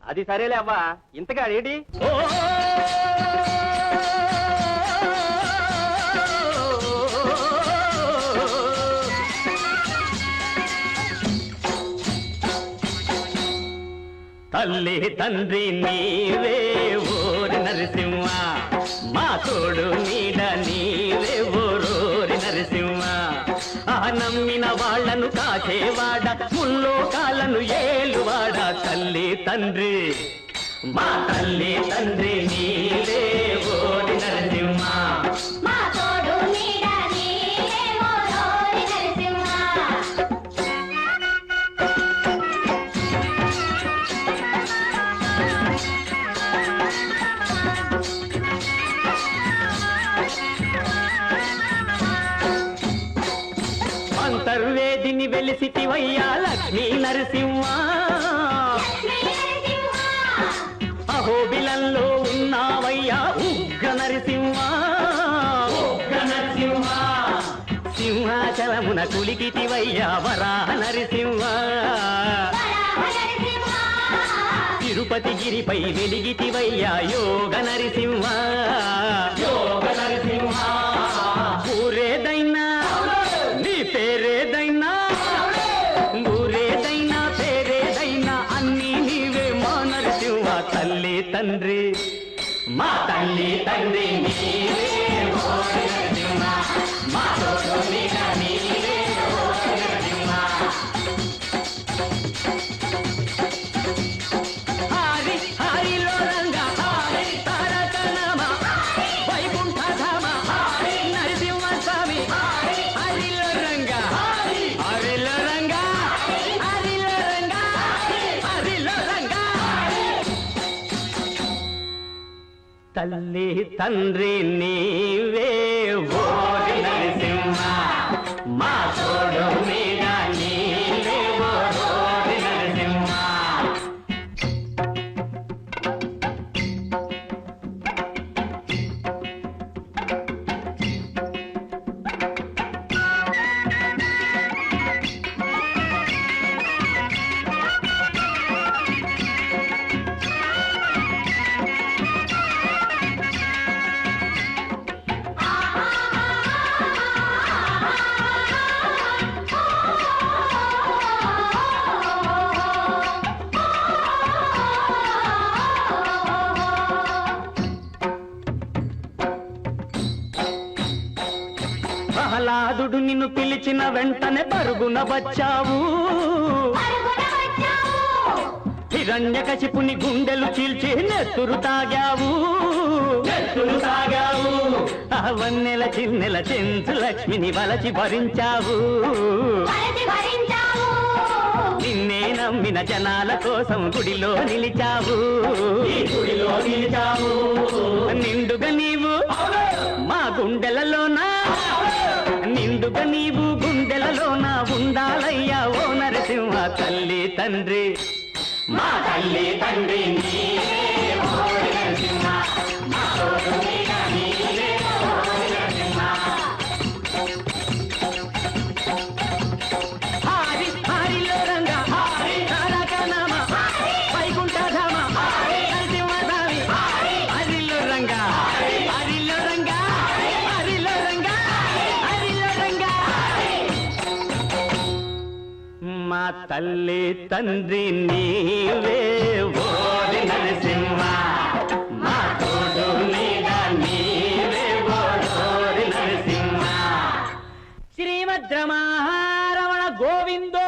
అది సరేలే అవ్వా, ఇంతగా ఏడి తల్లి తండ్రి నీవే ఓరి నరసింహ, మా తోడు నీడ నీవే ఓరోరి నరసింహ. ఆ నమ్మిన వాళ్లను కాచేవాడ, ముల్లోకాలను ఏలువాడ. తల్లి తండ్రి మా తల్లి తండ్రి నీవే ఓరి నరసింహ. అంతర్వేదిని వెలిసితివయ్యా లక్ష్మీ నరసింహ. అహోబిలంలో ఉన్నావయ్యా ఉగ్ర నరసింహ. సింహాచలమున కులికితివయ్యా వరాహ నరసింహ. తిరుపతి గిరిపై వెలిగితివయ్యా యోగ నరసింహ. ఊరేదైనా నీ పేరేదైనా, ఊరేదైనా పేరేదైనా అన్నీ నీవే మా నరసింహ. తల్లి తండ్రి మా తల్లి తండ్రి నీవే ఓరి నరసింహ. మా తోడు నీడ నీవే ఓరి నరసింహ. హరి హరిలో రంగ హరి తారక నమ వైకుంఠ ధామ హరి నరసింహ స్వామి. హరిలో రంగ హరిలో రంగ హరిలో రంగ హరిలో రంగ. తల్లి తండ్రి నీవే ఓరి నరసింహ. మా తోడు మీద నీవే ఓరి నరసింహ. ప్రహ్లాదుడు నిన్ను పిలిచిన వెంటనే పరుగున వచ్చావు. హిరణ్యకశిపుని గుండెలు చీల్చి నెత్తురు తాగావు. వన్నెల చిన్నెల చెంచు లక్ష్మిని వలచి భరించావు. నిన్నే నమ్మిన జనాల కోసం గుడిలో నిలిచావు. నిండుగా నీవు మా గుండెలలోనా, నిండుగా నీవు గుండెలలోనా ఉండాలయ్యా ఓ నరసింహ. తల్లి తండ్రి మా తల్లి తండ్రి నీవే ఓరి నరసింహ. మా తోడు నీడ నీవే ఓరి నరసింహ. హరి హరిలో రంగ హరి తారక నమ వైకుంఠ ధామ నరసింహ స్వామి. హరిలో రంగ హరిలో రంగ హరిలో రంగ హరిలో రంగ. మా తల్లి తండ్రి నీవే ఓరి నరసింహ. మా తోడు నీడ నీవే ఓరి నరసింహ. శ్రీమద్రమణ గోవిందో.